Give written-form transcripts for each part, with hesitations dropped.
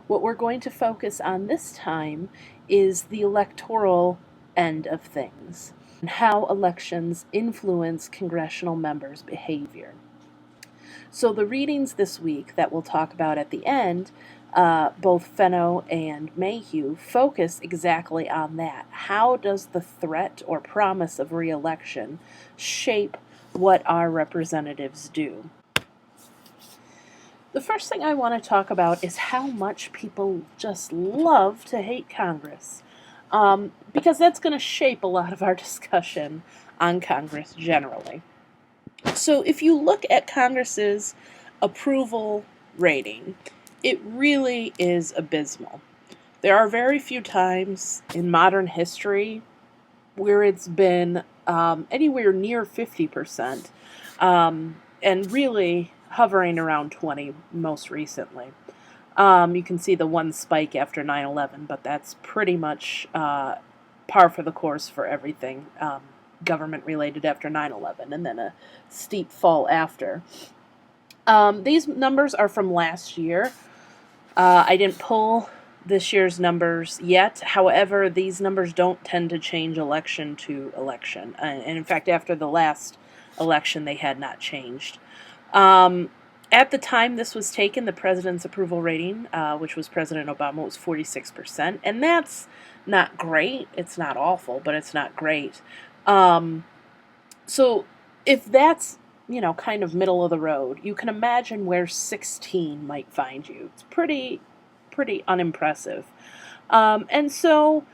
What we're going to focus on this time is the electoral end of things and how elections influence congressional members' behavior. So the readings this week that we'll talk about at the end, both Fenno and Mayhew, focus exactly on that. How does the threat or promise of re-election shape what our representatives do? The first thing I want to talk about is how much people just love to hate Congress, because that's going to shape a lot of our discussion on Congress generally. So if you look at Congress's approval rating, it really is abysmal. There are very few times in modern history where it's been anywhere near 50%, and really hovering around 20 most recently. You can see the one spike after 9/11, but that's pretty much par for the course for everything government-related after 9/11, and then a steep fall after. These numbers are from last year. I didn't pull this year's numbers yet. However, these numbers don't tend to change election to election. And in fact, after the last election, they had not changed. At the time this was taken, the president's approval rating, which was President Obama, was 46%. And that's not great. It's not awful, but it's not great. So if that's, kind of middle of the road, you can imagine where 16 might find you. It's pretty unimpressive. And so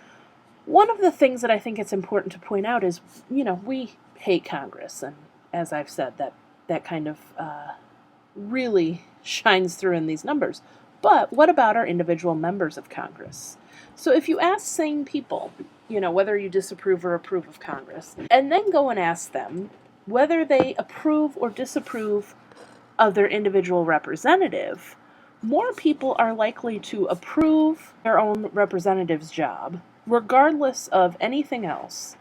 one of the things that I think it's important to point out is, we hate Congress. And as I've said, that kind of really shines through in these numbers. But what about our individual members of Congress? So if you ask sane people, whether you disapprove or approve of Congress, and then go and ask them whether they approve or disapprove of their individual representative, more people are likely to approve their own representative's job, regardless of anything else.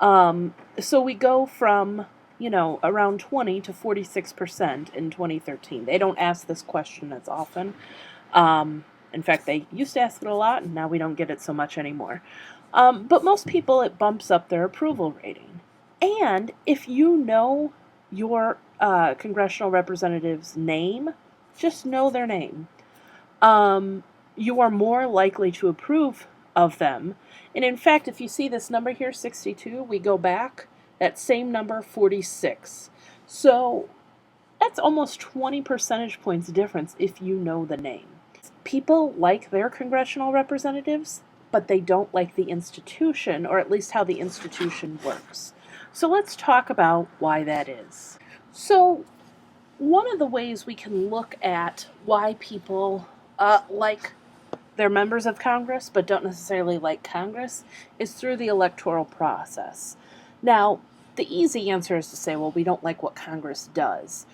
So we go from, around 20 to 46% in 2013. They don't ask this question as often. In fact, they used to ask it a lot, and now we don't get it so much anymore. But most people, it bumps up their approval rating. And if you know your congressional representative's name, just know their name. You are more likely to approve of them. And in fact, if you see this number here, 62, we go back, that same number, 46. So that's almost 20 percentage points difference if you know the name. People like their congressional representatives, but they don't like the institution, or at least how the institution works. So let's talk about why that is. So one of the ways we can look at why people like their members of Congress but don't necessarily like Congress is through the electoral process. Now, the easy answer is to say, well, we don't like what Congress does.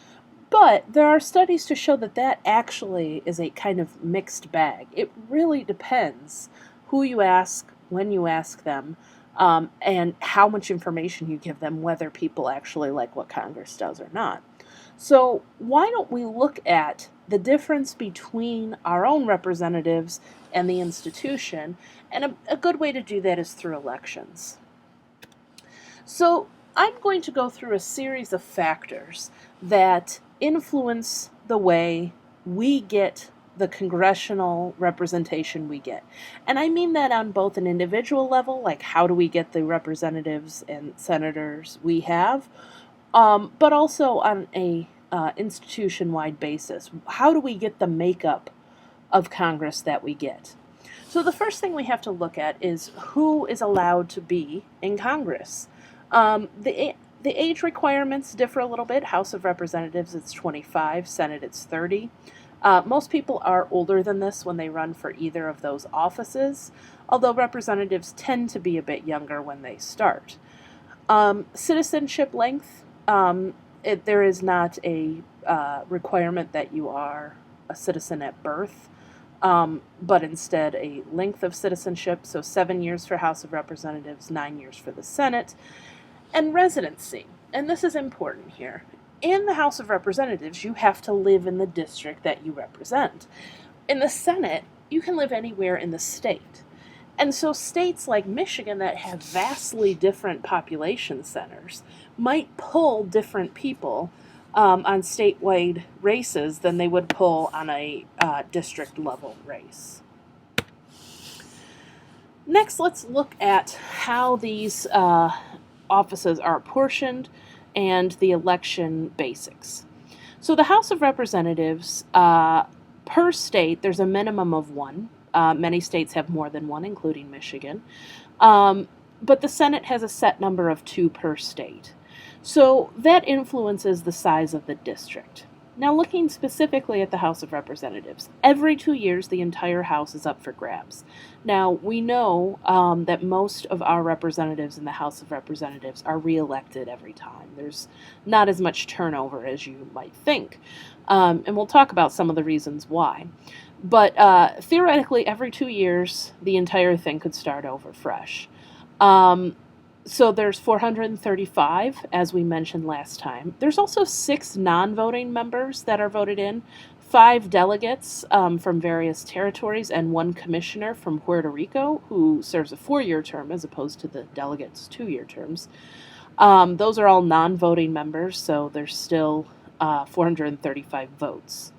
But there are studies to show that actually is a kind of mixed bag. It really depends who you ask, when you ask them, and how much information you give them, whether people actually like what Congress does or not. So why don't we look at the difference between our own representatives and the institution? And a good way to do that is through elections. So I'm going to go through a series of factors that influence the way we get the congressional representation we get. And I mean that on both an individual level, like how do we get the representatives and senators we have, but also on a institution-wide basis. How do we get the makeup of Congress that we get? So the first thing we have to look at is who is allowed to be in Congress. The age requirements differ a little bit. House of Representatives, it's 25. Senate, it's 30. Most people are older than this when they run for either of those offices, although representatives tend to be a bit younger when they start. Citizenship length, there is not a requirement that you are a citizen at birth, but instead a length of citizenship, so 7 years for House of Representatives, 9 years for the Senate, and residency. And this is important here. In the House of Representatives, you have to live in the district that you represent. In the Senate, you can live anywhere in the state. And so states like Michigan that have vastly different population centers might pull different people on statewide races than they would pull on a district level race. Next, let's look at how these offices are apportioned and the election basics. So the House of Representatives, per state, there's a minimum of one. Many states have more than one, including Michigan. But the Senate has a set number of 2 per state. So that influences the size of the district. Now, looking specifically at the House of Representatives, every 2 years the entire House is up for grabs. Now, we know that most of our representatives in the House of Representatives are reelected every time. There's not as much turnover as you might think. And we'll talk about some of the reasons why. But theoretically, every 2 years, the entire thing could start over fresh. So there's 435, as we mentioned last time. There's also 6 non-voting members that are voted in, 5 delegates from various territories, and 1 commissioner from Puerto Rico who serves a 4-year term as opposed to the delegates' 2-year terms. Those are all non-voting members, so there's still 435 votes.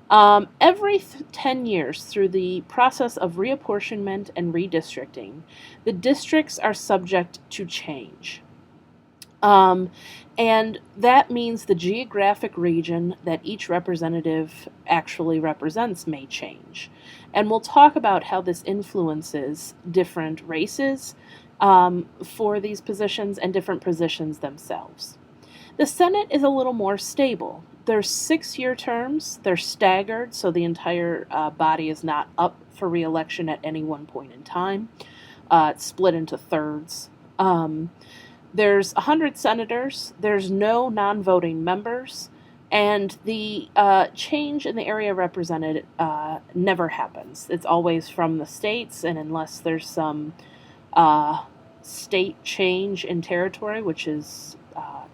Every 10 years, through the process of reapportionment and redistricting, the districts are subject to change. And that means the geographic region that each representative actually represents may change. And we'll talk about how this influences different races for these positions and different positions themselves. The Senate is a little more stable. There's 6-year terms. They're staggered, so the entire body is not up for re-election at any one point in time. It's split into thirds. There's 100 senators. There's no non-voting members. And the change in the area represented never happens. It's always from the states, and unless there's some state change in territory, which is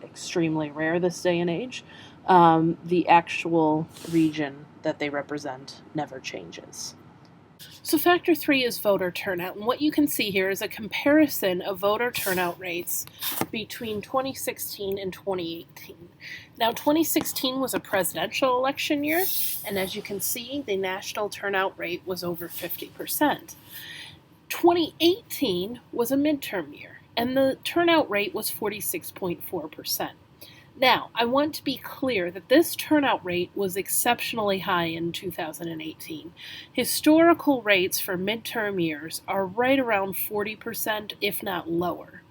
extremely rare this day and age, the actual region that they represent never changes. So factor 3 is voter turnout, and what you can see here is a comparison of voter turnout rates between 2016 and 2018. Now, 2016 was a presidential election year, and as you can see, the national turnout rate was over 50%. 2018 was a midterm year, and the turnout rate was 46.4%. Now, I want to be clear that this turnout rate was exceptionally high in 2018. Historical rates for midterm years are right around 40%, if not lower.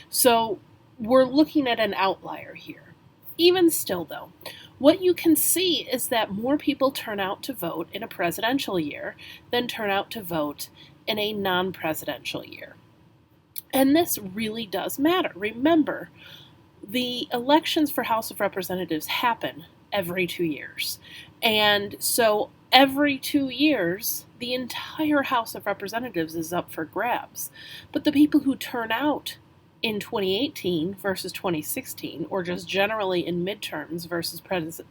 So we're looking at an outlier here. Even still, though, what you can see is that more people turn out to vote in a presidential year than turn out to vote in a non-presidential year. And this really does matter. Remember, the elections for House of Representatives happen every 2 years. And so every 2 years, the entire House of Representatives is up for grabs. But the people who turn out in 2018 versus 2016, or just generally in midterms versus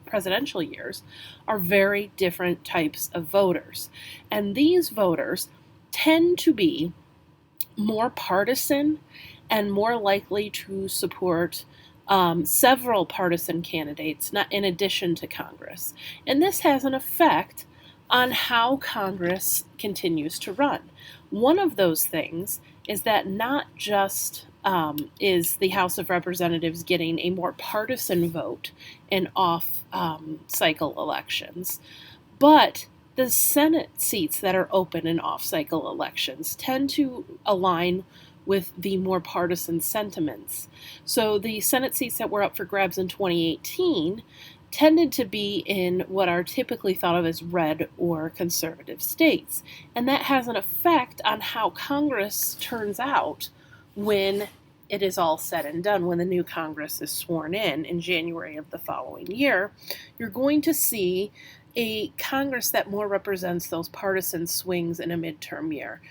presidential years, are very different types of voters. And these voters tend to be more partisan and more likely to support several partisan candidates, not in addition to Congress. And this has an effect on how Congress continues to run. One of those things is that not just is the House of Representatives getting a more partisan vote in off-cycle elections, but the Senate seats that are open in off-cycle elections tend to align with the more partisan sentiments. So the Senate seats that were up for grabs in 2018 tended to be in what are typically thought of as red or conservative states. And that has an effect on how Congress turns out when it is all said and done. When the new Congress is sworn in January of the following year, you're going to see a Congress that more represents those partisan swings in a midterm year.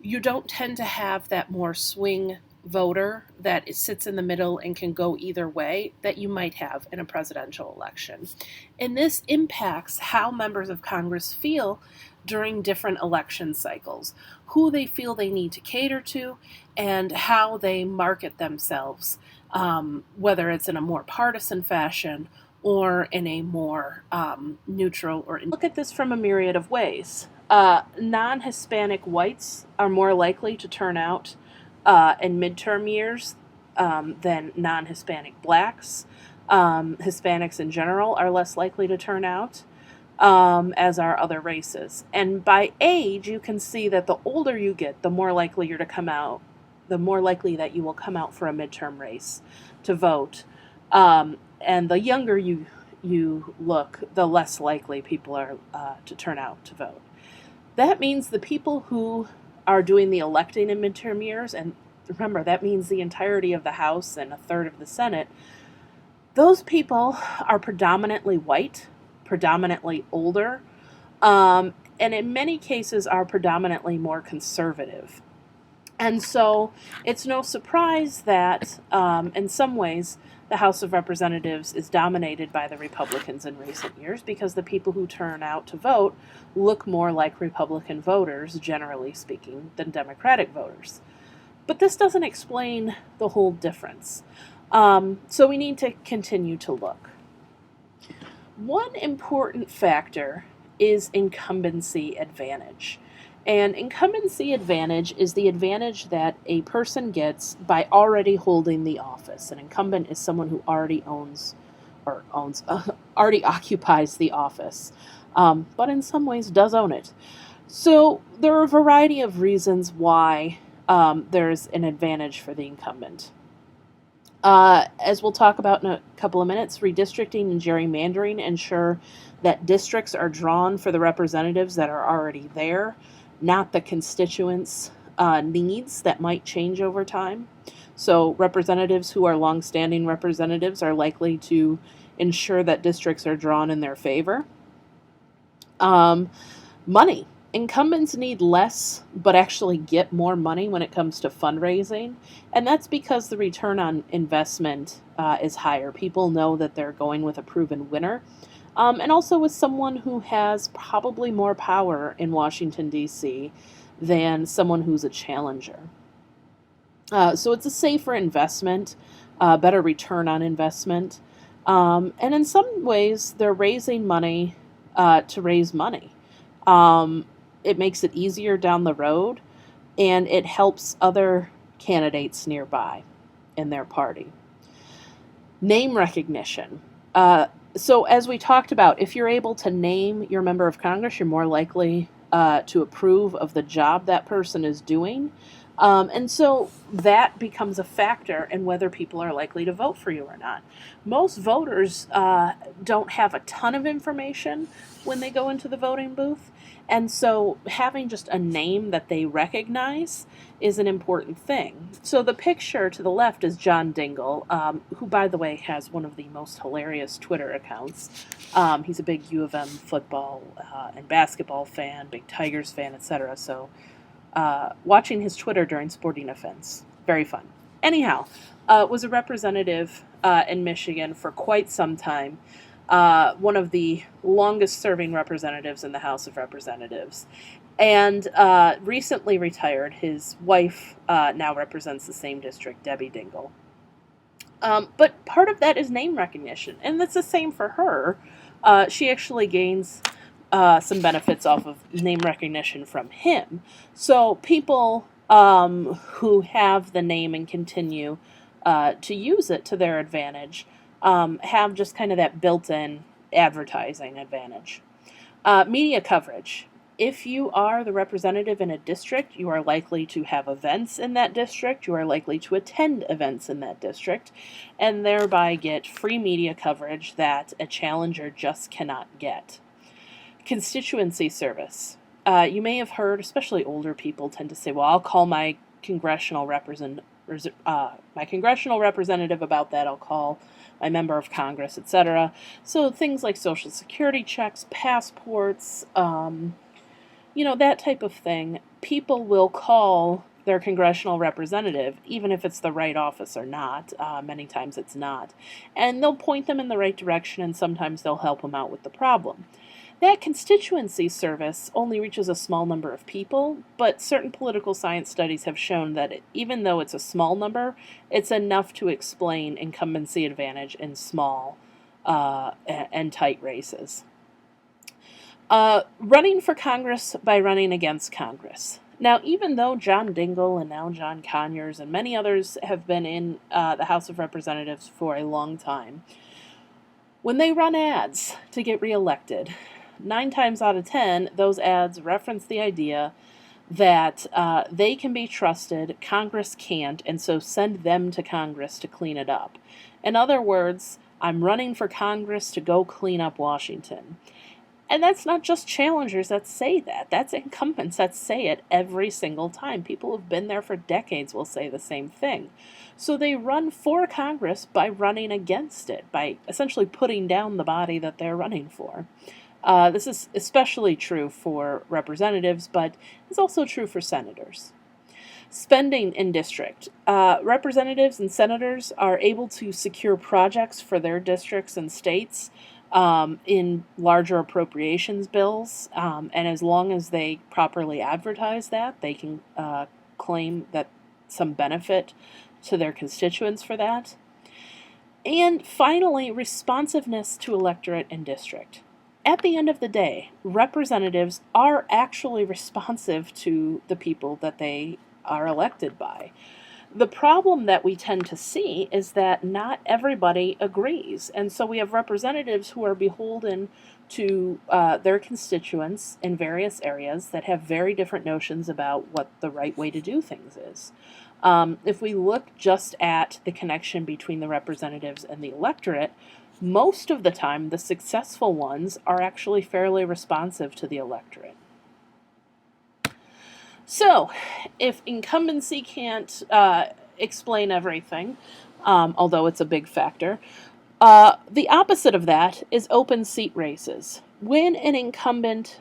You don't tend to have that more swing voter that sits in the middle and can go either way that you might have in a presidential election. And this impacts how members of Congress feel during different election cycles, who they feel they need to cater to, and how they market themselves, whether it's in a more partisan fashion or in a more neutral or look at this from a myriad of ways. Non-Hispanic whites are more likely to turn out in midterm years than non-Hispanic blacks. Hispanics in general are less likely to turn out, as are other races. And by age, you can see that the older you get, the more likely you're to come out, the more likely that you will come out for a midterm race to vote. And the younger you look, the less likely people are to turn out to vote. That means the people who are doing the electing in midterm years, and remember, that means the entirety of the House and a third of the Senate, those people are predominantly white, predominantly older, and in many cases are predominantly more conservative. And so it's no surprise that in some ways the House of Representatives is dominated by the Republicans in recent years, because the people who turn out to vote look more like Republican voters, generally speaking, than Democratic voters. But this doesn't explain the whole difference. So we need to continue to look. One important factor is incumbency advantage. And incumbency advantage is the advantage that a person gets by already holding the office. An incumbent is someone who already already occupies the office, but in some ways does own it. So there are a variety of reasons why there's an advantage for the incumbent. As we'll talk about in a couple of minutes, redistricting and gerrymandering ensure that districts are drawn for the representatives that are already there, not the constituents' needs that might change over time. So representatives who are longstanding representatives are likely to ensure that districts are drawn in their favor. Money. Incumbents need less, but actually get more money when it comes to fundraising. And that's because the return on investment is higher. People know that they're going with a proven winner. And also with someone who has probably more power in Washington, D.C. than someone who's a challenger. So it's a safer investment, better return on investment. And in some ways, they're raising money to raise money. It makes it easier down the road, and it helps other candidates nearby in their party. Name recognition. So as we talked about, if you're able to name your member of Congress, you're more likely to approve of the job that person is doing. And so that becomes a factor in whether people are likely to vote for you or not. Most voters don't have a ton of information when they go into the voting booth. And so having just a name that they recognize is an important thing. So the picture to the left is John Dingell, who, by the way, has one of the most hilarious Twitter accounts. He's a big U of M football and basketball fan, big Tigers fan, etc. So watching his Twitter during sporting events, very fun. Anyhow, was a representative in Michigan for quite some time. One of the longest serving representatives in the House of Representatives, and recently retired. His wife now represents the same district, Debbie Dingell. But part of that is name recognition, and that's the same for her. She actually gains some benefits off of name recognition from him. So people who have the name and continue to use it to their advantage have just kind of that built-in advertising advantage. Media coverage. If you are the representative in a district, you are likely to have events in that district, you are likely to attend events in that district, and thereby get free media coverage that a challenger just cannot get. Constituency service. You may have heard, especially older people tend to say, well, I'll call my congressional representative about that, I'll call my member of Congress, etc. So things like Social Security checks, passports, that type of thing. People will call their congressional representative, even if it's the right office or not. Many times it's not. And they'll point them in the right direction, and sometimes they'll help them out with the problem. That constituency service only reaches a small number of people, but certain political science studies have shown that even though it's a small number, it's enough to explain incumbency advantage in small and tight races. Running for Congress by running against Congress. Now, even though John Dingell and now John Conyers and many others have been in the House of Representatives for a long time, when they run ads to get reelected, 9 times out of 10, those ads reference the idea that they can be trusted, Congress can't, and so send them to Congress to clean it up. In other words, I'm running for Congress to go clean up Washington. And that's not just challengers that say that. That's incumbents that say it every single time. People who've been there for decades will say the same thing. So they run for Congress by running against it, by essentially putting down the body that they're running for. This is especially true for representatives, but it's also true for senators. Spending in district. Representatives and senators are able to secure projects for their districts and states in larger appropriations bills, and as long as they properly advertise that, they can claim that some benefit to their constituents for that. And finally, responsiveness to electorate and district. At the end of the day, representatives are actually responsive to the people that they are elected by. The problem that we tend to see is that not everybody agrees, and so we have representatives who are beholden to their constituents in various areas that have very different notions about what the right way to do things is. If we look just at the connection between the representatives and the electorate, most of the time the successful ones are actually fairly responsive to the electorate. So, if incumbency can't explain everything, although it's a big factor, the opposite of that is open seat races. When an incumbent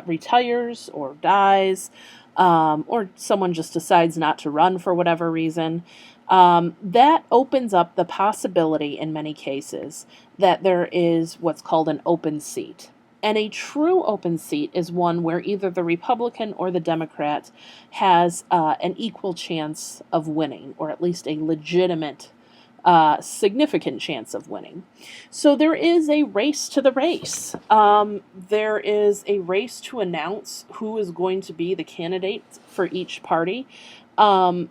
retires or dies, or someone just decides not to run for whatever reason, that opens up the possibility in many cases that there is what's called an open seat. And a true open seat is one where either the Republican or the Democrat has an equal chance of winning, or at least a legitimate, significant chance of winning. So there is a race to the race. There is a race to announce who is going to be the candidate for each party. And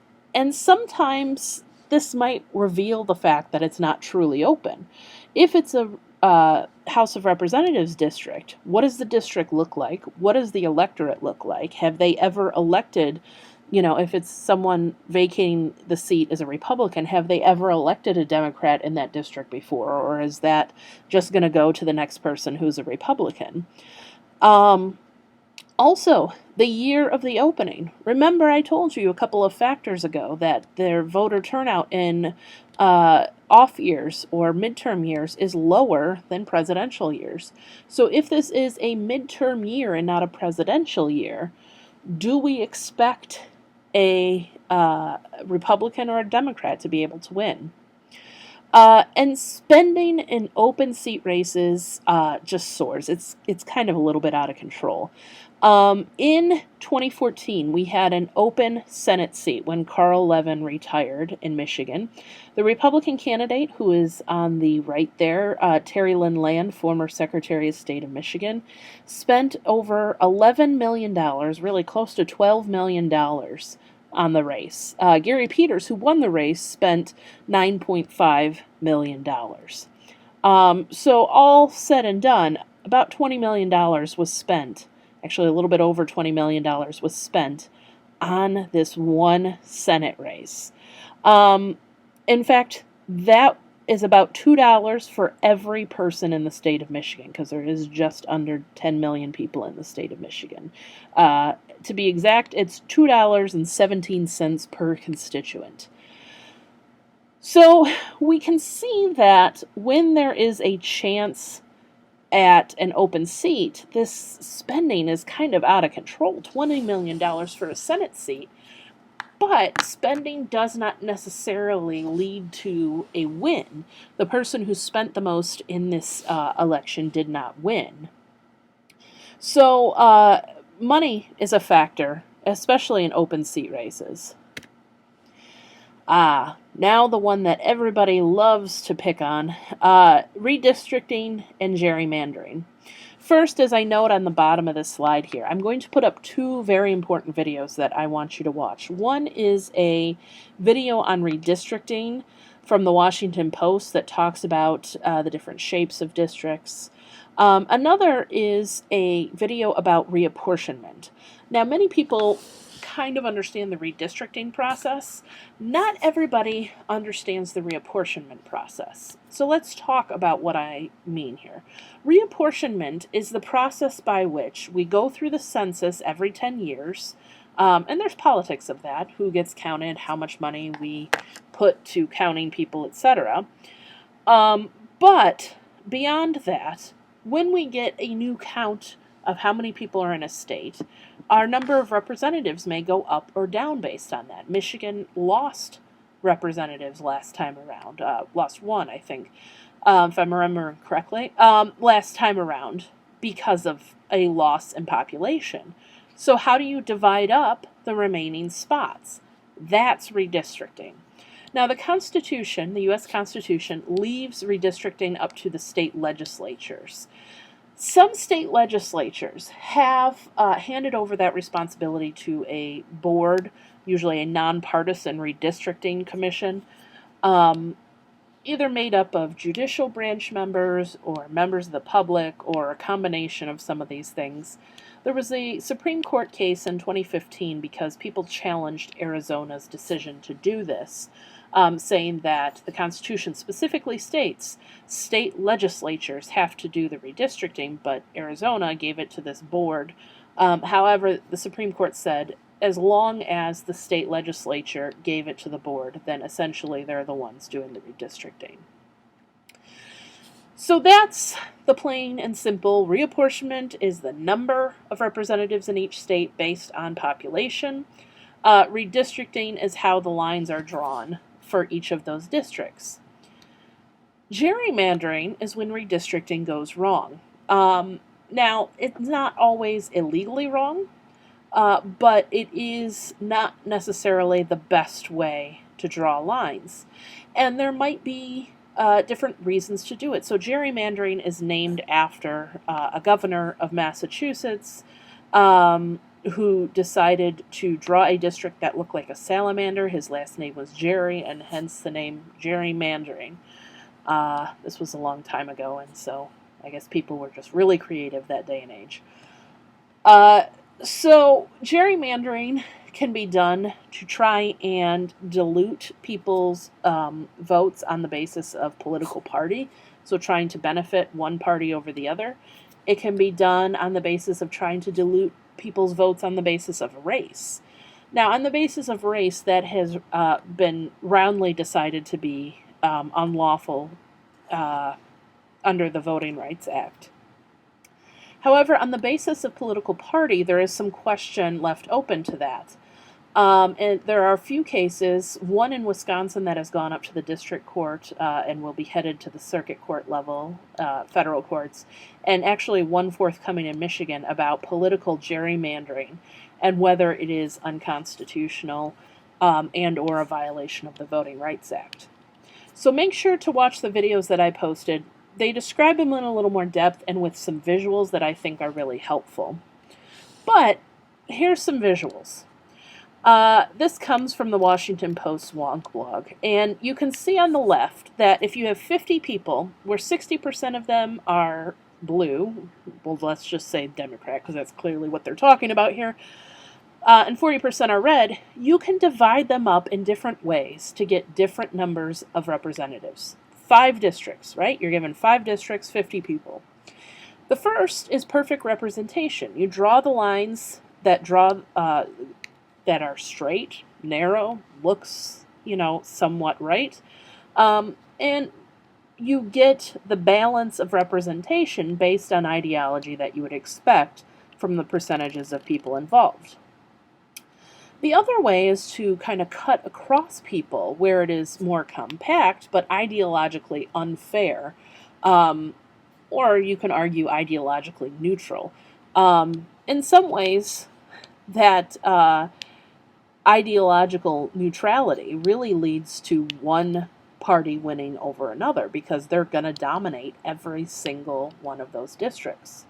sometimes this might reveal the fact that it's not truly open. If it's a House of Representatives district, what does the district look like? What does the electorate look like? Have they ever elected, if it's someone vacating the seat as a Republican, have they ever elected a Democrat in that district before? Or is that just going to go to the next person who's a Republican? Also, the year of the opening. Remember, I told you a couple of factors ago that their voter turnout in off years or midterm years is lower than presidential years. So if this is a midterm year and not a presidential year, do we expect a Republican or a Democrat to be able to win? And spending in open seat races just soars. It's kind of a little bit out of control. In 2014, we had an open Senate seat when Carl Levin retired in Michigan. The Republican candidate, who is on the right there, Terry Lynn Land, former Secretary of State of Michigan, spent over $11 million, really close to $12 million on the race. Gary Peters, who won the race, spent $9.5 million. So all said and done, about $20 million was spent. Actually, a little bit over $20 million was spent on this one Senate race. In fact, that is about $2 for every person in the state of Michigan, because there is just under 10 million people in the state of Michigan. To be exact, it's $2.17 per constituent. So we can see that when there is a chance at an open seat, this spending is kind of out of control. $20 million for a Senate seat. But spending does not necessarily lead to a win. The person who spent the most in this election did not win. So money is a factor, especially in open seat races. Now the one that everybody loves to pick on, redistricting and gerrymandering. First, as I note on the bottom of this slide here, I'm going to put up two very important videos that I want you to watch. One is a video on redistricting from the Washington Post that talks about the different shapes of districts. Another is a video about reapportionment. Now, many people kind of understand the redistricting process. Not everybody understands the reapportionment process. So let's talk about what I mean here. Reapportionment is the process by which we go through the census every 10 years, and there's politics of that, who gets counted, how much money we put to counting people, etc. But beyond that, when we get a new count of how many people are in a state, our number of representatives may go up or down based on that. Michigan lost representatives last time around, lost one, I think, if I'm remembering correctly, last time around because of a loss in population. So how do you divide up the remaining spots? That's redistricting. Now, the Constitution, the U.S. Constitution, leaves redistricting up to the state legislatures. Some state legislatures have handed over that responsibility to a board, usually a nonpartisan redistricting commission, either made up of judicial branch members or members of the public or a combination of some of these things. There was a Supreme Court case in 2015 because people challenged Arizona's decision to do this, saying that the Constitution specifically states state legislatures have to do the redistricting, but Arizona gave it to this board. However, the Supreme Court said as long as the state legislature gave it to the board, then essentially they're the ones doing the redistricting. So that's the plain and simple. Reapportionment is the number of representatives in each state based on population. Redistricting is how the lines are drawn for each of those districts. Gerrymandering is when redistricting goes wrong. Now, it's not always illegally wrong, but it is not necessarily the best way to draw lines. And there might be different reasons to do it. So gerrymandering is named after a governor of Massachusetts who decided to draw a district that looked like a salamander. His last name was Jerry, and hence the name gerrymandering. This was a long time ago, and so I guess people were just really creative that day and age. So gerrymandering can be done to try and dilute people's votes on the basis of political party, so trying to benefit one party over the other. It can be done on the basis of trying to dilute people's votes on the basis of race. Now, on the basis of race, that has been roundly decided to be unlawful under the Voting Rights Act. However, on the basis of political party, there is some question left open to that. And there are a few cases, one in Wisconsin that has gone up to the district court and will be headed to the circuit court level, federal courts, and actually one forthcoming in Michigan about political gerrymandering and whether it is unconstitutional and or a violation of the Voting Rights Act. So make sure to watch the videos that I posted. They describe them in a little more depth and with some visuals that I think are really helpful. But here's some visuals. This comes from the Washington Post wonk blog, and you can see on the left that if you have 50 people, where 60% of them are blue, well, let's just say Democrat, because that's clearly what they're talking about here, and 40% are red, you can divide them up in different ways to get different numbers of representatives. 5 districts, right? You're given 5 districts, 50 people. The first is perfect representation. You draw the lines that that are straight, narrow, looks, somewhat right. And you get the balance of representation based on ideology that you would expect from the percentages of people involved. The other way is to kind of cut across people where it is more compact but ideologically unfair, um, or you can argue ideologically neutral. In some ways, that ideological neutrality really leads to one party winning over another because they're going to dominate every single one of those districts.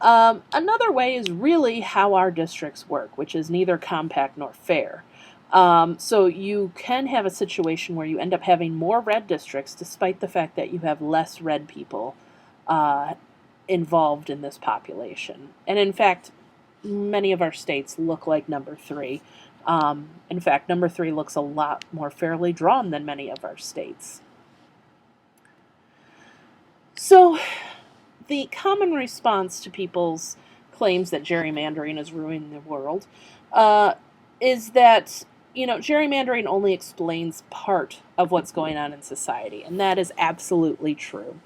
Another way is really how our districts work, which is neither compact nor fair. So you can have a situation where you end up having more red districts despite the fact that you have less red people uh, involved in this population. And in fact, many of our states look like number three. In fact, number three looks a lot more fairly drawn than many of our states. So, the common response to people's claims that gerrymandering is ruining the world uh, is that, gerrymandering only explains part of what's going on in society, and that is absolutely true.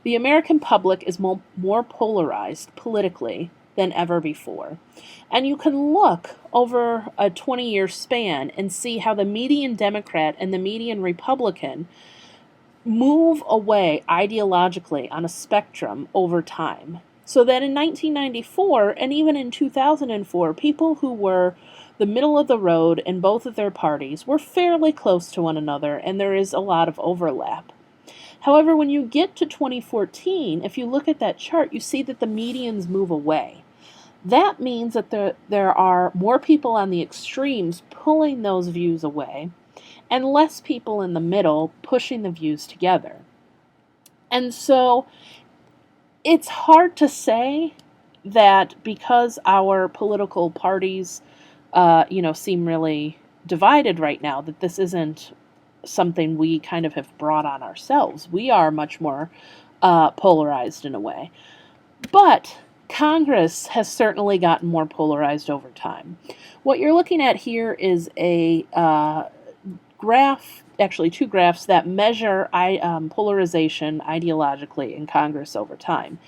The American public is more polarized politically than ever before. And you can look over a 20-year span and see how the median Democrat and the median Republican move away ideologically on a spectrum over time. So that in 1994 and even in 2004, people who were the middle of the road in both of their parties were fairly close to one another, and there is a lot of overlap. However, when you get to 2014, if you look at that chart, you see that the medians move away. That means that there are more people on the extremes pulling those views away, and less people in the middle pushing the views together. And so it's hard to say that because our political parties, seem really divided right now, that this isn't something we kind of have brought on ourselves. We are much more polarized in a way. But Congress has certainly gotten more polarized over time. What you're looking at here is a graph, actually two graphs, that measure polarization ideologically in Congress over time.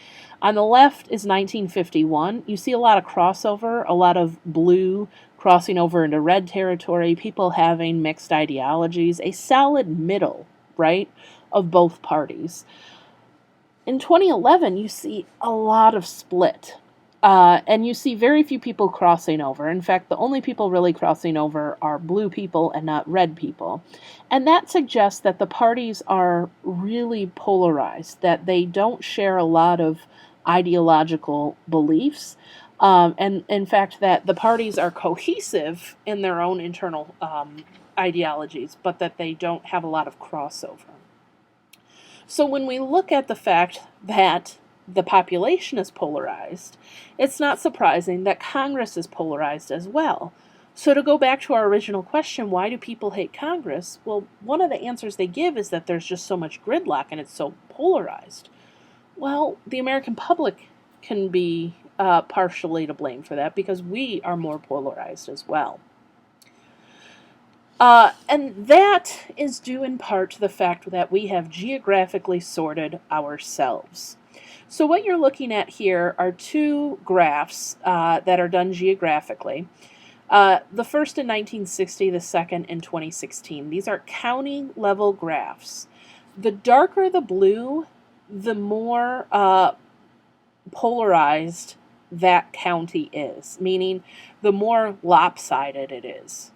On the left is 1951. You see a lot of crossover, a lot of blue crossing over into red territory, people having mixed ideologies, a solid middle, right, of both parties. In 2011, you see a lot of split. And you see very few people crossing over. In fact, the only people really crossing over are blue people and not red people. And that suggests that the parties are really polarized, that they don't share a lot of ideological beliefs. And in fact, that the parties are cohesive in their own internal ideologies, but that they don't have a lot of crossover. So when we look at the fact that the population is polarized, it's not surprising that Congress is polarized as well. So to go back to our original question, why do people hate Congress? Well, one of the answers they give is that there's just so much gridlock and it's so polarized. Well, the American public can be partially to blame for that because we are more polarized as well. And that is due in part to the fact that we have geographically sorted ourselves. So what you're looking at here are two graphs that are done geographically. The first in 1960, the second in 2016. These are county level graphs. The darker the blue, the more polarized that county is, meaning the more lopsided it is.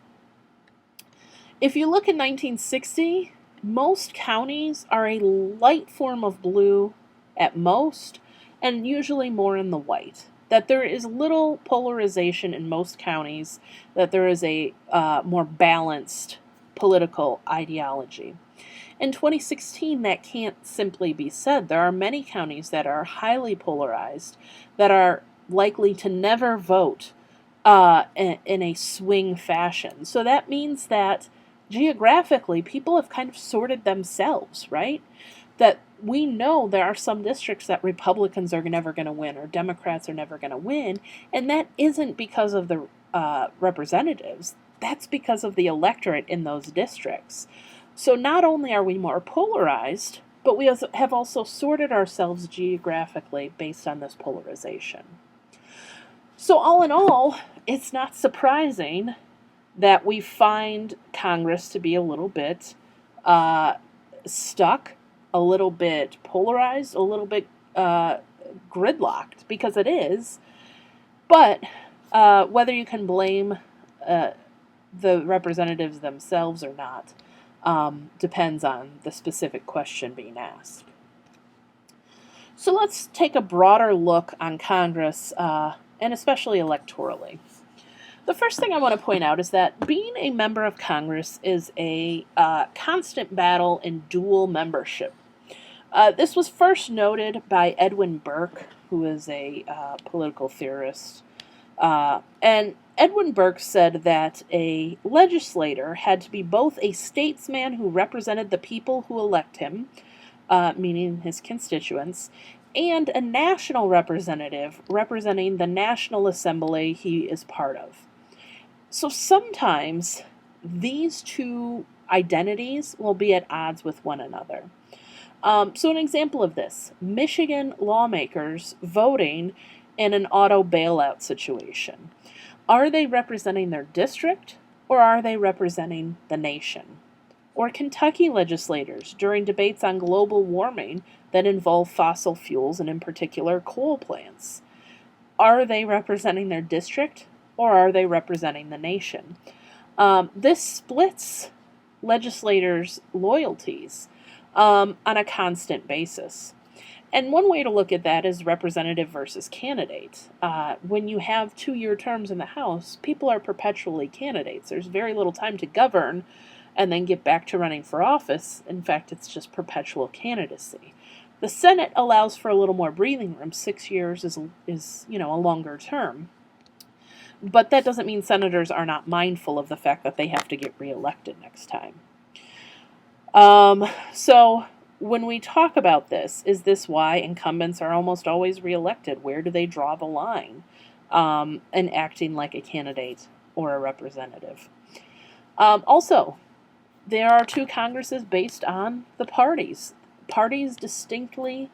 If you look at 1960, most counties are a light form of blue at most, and usually more in the white. That there is little polarization in most counties, that there is a more balanced political ideology. In 2016, that can't simply be said. There are many counties that are highly polarized, that are likely to never vote in a swing fashion. So that means that geographically, people have kind of sorted themselves, right? That we know there are some districts that Republicans are never going to win or Democrats are never going to win, and that isn't because of the representatives. That's because of the electorate in those districts. So not only are we more polarized, but we have also sorted ourselves geographically based on this polarization. So all in all, it's not surprising that we find Congress to be a little bit stuck, a little bit polarized, a little bit gridlocked, because it is. But whether you can blame the representatives themselves or not depends on the specific question being asked. So let's take a broader look on Congress, and especially electorally. The first thing I want to point out is that being a member of Congress is a constant battle in dual membership. This was first noted by Edwin Burke, who is a political theorist. And Edwin Burke said that a legislator had to be both a statesman who represented the people who elect him, meaning his constituents, and a national representative representing the National Assembly he is part of. So sometimes these two identities will be at odds with one another. So an example of this, Michigan lawmakers voting in an auto bailout situation. Are they representing their district, or are they representing the nation? Or Kentucky legislators during debates on global warming that involve fossil fuels and in particular coal plants. Are they representing their district, or are they representing the nation? This splits legislators' loyalties on a constant basis. And one way to look at that is representative versus candidate. When you have 2-year terms in the House, people are perpetually candidates. There's very little time to govern and then get back to running for office. In fact, it's just perpetual candidacy. The Senate allows for a little more breathing room. 6 years is a longer term. But that doesn't mean senators are not mindful of the fact that they have to get reelected next time. So when we talk about this, is this why incumbents are almost always reelected? Where do they draw the line in acting like a candidate or a representative? Also, there are two Congresses based on the parties. Parties distinctly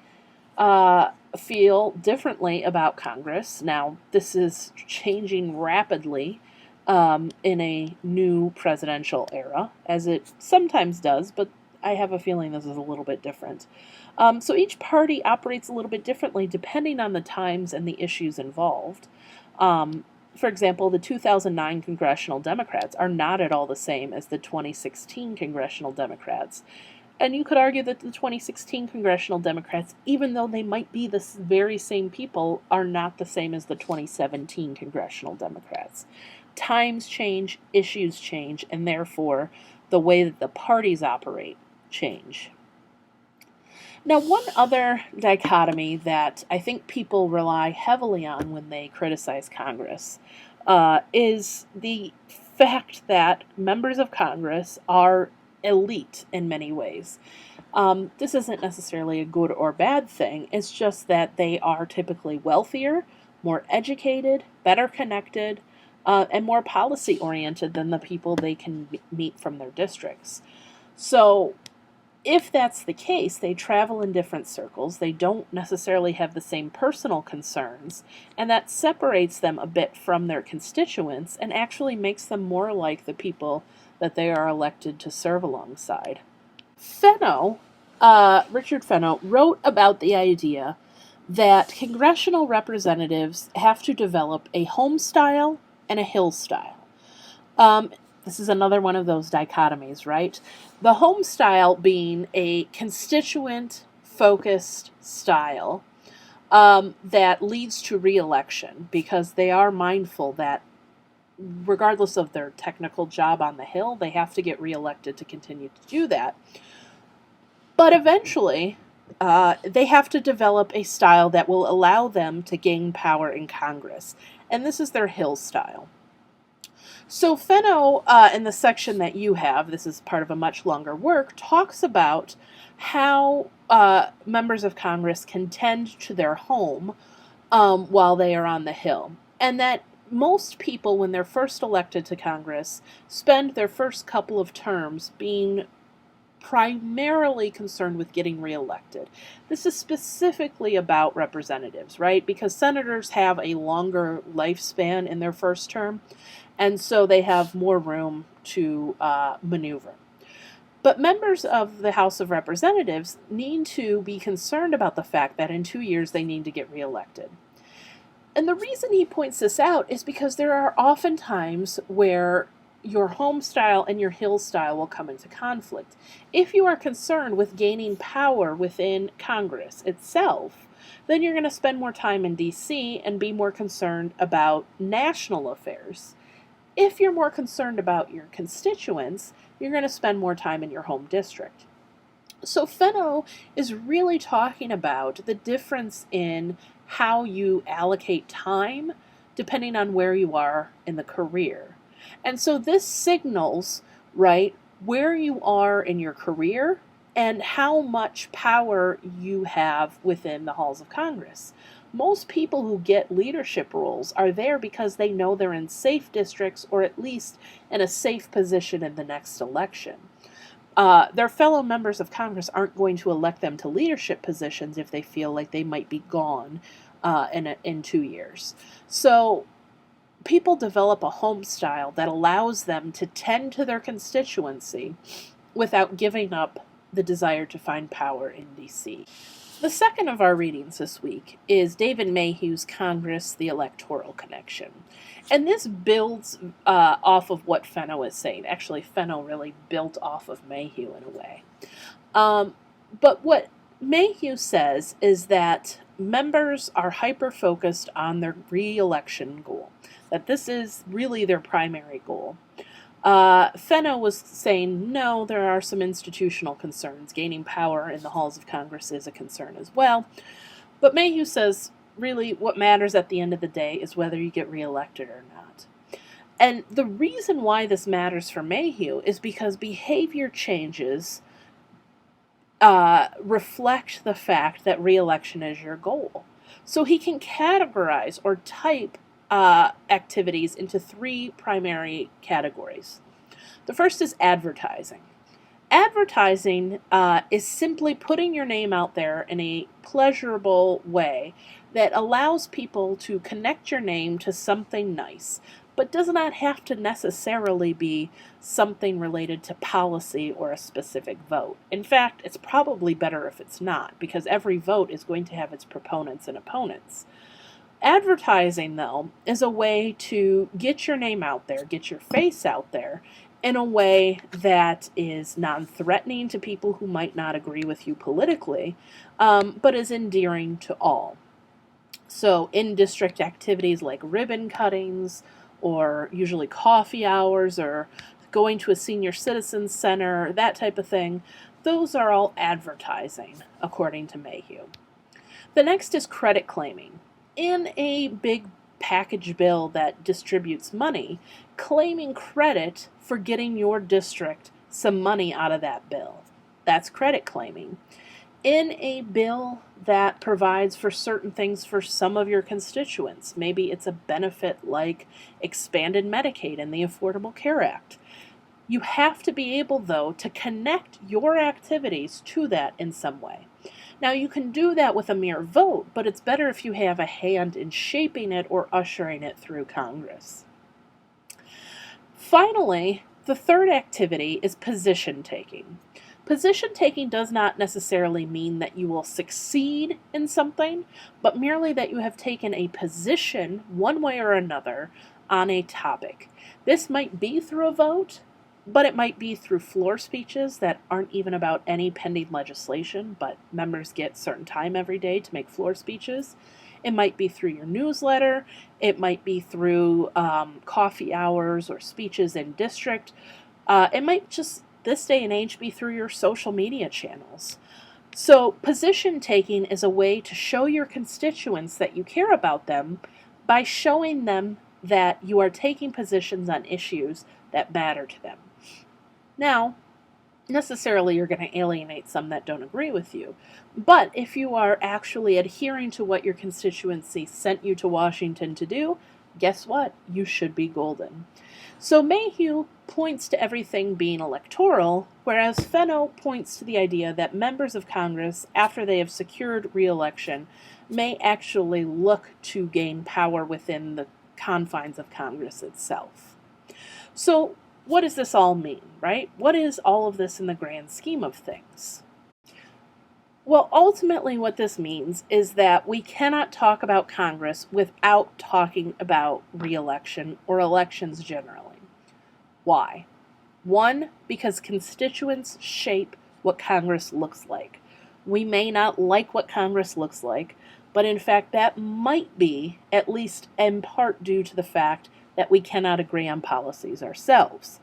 feel differently about Congress. Now, this is changing rapidly in a new presidential era, as it sometimes does, but I have a feeling this is a little bit different. So each party operates a little bit differently depending on the times and the issues involved. For example, the 2009 Congressional Democrats are not at all the same as the 2016 Congressional Democrats. And you could argue that the 2016 Congressional Democrats, even though they might be the very same people, are not the same as the 2017 Congressional Democrats. Times change, issues change, and therefore the way that the parties operate change. Now, one other dichotomy that I think people rely heavily on when they criticize Congress is the fact that members of Congress are elite in many ways. This isn't necessarily a good or bad thing. It's just that they are typically wealthier, more educated, better connected, and more policy-oriented than the people they can meet from their districts. So if that's the case, they travel in different circles, they don't necessarily have the same personal concerns, and that separates them a bit from their constituents and actually makes them more like the people that they are elected to serve alongside. Richard Fenno, wrote about the idea that congressional representatives have to develop a home style and a hill style. This is another one of those dichotomies, right? The home style being a constituent-focused style that leads to re-election, because they are mindful that regardless of their technical job on the Hill, they have to get re-elected to continue to do that. But eventually, they have to develop a style that will allow them to gain power in Congress. And this is their Hill style. So Fenno, in the section that you have, this is part of a much longer work, talks about how members of Congress can tend to their home while they are on the Hill. And that most people, when they're first elected to Congress, spend their first couple of terms being primarily concerned with getting reelected. This is specifically about representatives, right? Because senators have a longer lifespan in their first term, and so they have more room to maneuver. But members of the House of Representatives need to be concerned about the fact that in 2 years they need to get reelected. And the reason he points this out is because there are often times where your home style and your hill style will come into conflict. If you are concerned with gaining power within Congress itself, then you're going to spend more time in DC and be more concerned about national affairs. If you're more concerned about your constituents, you're going to spend more time in your home district. So Fenno is really talking about the difference in how you allocate time depending on where you are in the career. And so this signals, right, where you are in your career and how much power you have within the halls of Congress. Most people who get leadership roles are there because they know they're in safe districts or at least in a safe position in the next election. Their fellow members of Congress aren't going to elect them to leadership positions if they feel like they might be gone in 2 years. So people develop a home style that allows them to tend to their constituency without giving up the desire to find power in D.C. The second of our readings this week is David Mayhew's Congress, the Electoral Connection. And this builds off of what Fenno is saying. Actually, Fenno really built off of Mayhew in a way. But what Mayhew says is that members are hyper-focused on their re-election goal, that this is really their primary goal. Fenno was saying, no, there are some institutional concerns. Gaining power in the halls of Congress is a concern as well. But Mayhew says, really, what matters at the end of the day is whether you get reelected or not. And the reason why this matters for Mayhew is because behavior changes reflect the fact that reelection is your goal. So he can categorize or type activities into 3 primary categories. The first is advertising. Advertising is simply putting your name out there in a pleasurable way that allows people to connect your name to something nice, but does not have to necessarily be something related to policy or a specific vote. In fact, it's probably better if it's not, because every vote is going to have its proponents and opponents. Advertising, though, is a way to get your name out there, get your face out there, in a way that is non-threatening to people who might not agree with you politically, but is endearing to all. So in-district activities like ribbon cuttings, or usually coffee hours, or going to a senior citizens center, that type of thing, those are all advertising, according to Mayhew. The next is credit claiming. In a big package bill that distributes money, claiming credit for getting your district some money out of that bill. That's credit claiming. In a bill that provides for certain things for some of your constituents, maybe it's a benefit like expanded Medicaid and the Affordable Care Act. You have to be able, though, to connect your activities to that in some way. Now, you can do that with a mere vote, but it's better if you have a hand in shaping it or ushering it through Congress. Finally, the third activity is position taking. Position taking does not necessarily mean that you will succeed in something, but merely that you have taken a position, one way or another, on a topic. This might be through a vote, but it might be through floor speeches that aren't even about any pending legislation, but members get certain time every day to make floor speeches. It might be through your newsletter. It might be through coffee hours or speeches in district. It might just, this day and age, be through your social media channels. So position taking is a way to show your constituents that you care about them by showing them that you are taking positions on issues that matter to them. Now, necessarily you're going to alienate some that don't agree with you, but if you are actually adhering to what your constituency sent you to Washington to do, guess what? You should be golden. So Mayhew points to everything being electoral, whereas Fenno points to the idea that members of Congress, after they have secured re-election, may actually look to gain power within the confines of Congress itself. So what does this all mean, right? What is all of this in the grand scheme of things? Well, ultimately, what this means is that we cannot talk about Congress without talking about re-election or elections generally. Why? One, because constituents shape what Congress looks like. We may not like what Congress looks like, but in fact, that might be, at least in part, due to the fact that we cannot agree on policies ourselves.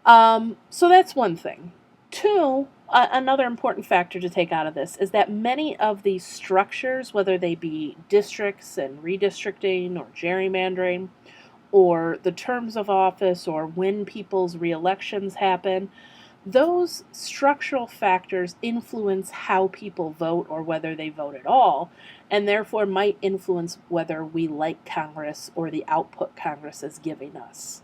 So that's one thing. Two, another important factor to take out of this is that many of these structures, whether they be districts and redistricting or gerrymandering, or the terms of office, or when people's re-elections happen, those structural factors influence how people vote or whether they vote at all, and therefore might influence whether we like Congress or the output Congress is giving us.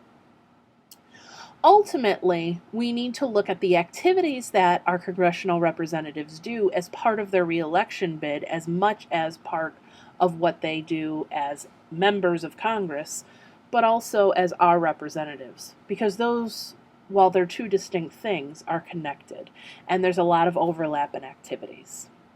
Ultimately, we need to look at the activities that our congressional representatives do as part of their re-election bid as much as part of what they do as members of Congress, but also as our representatives, because those, while they're two distinct things, are connected, and there's a lot of overlap in activities.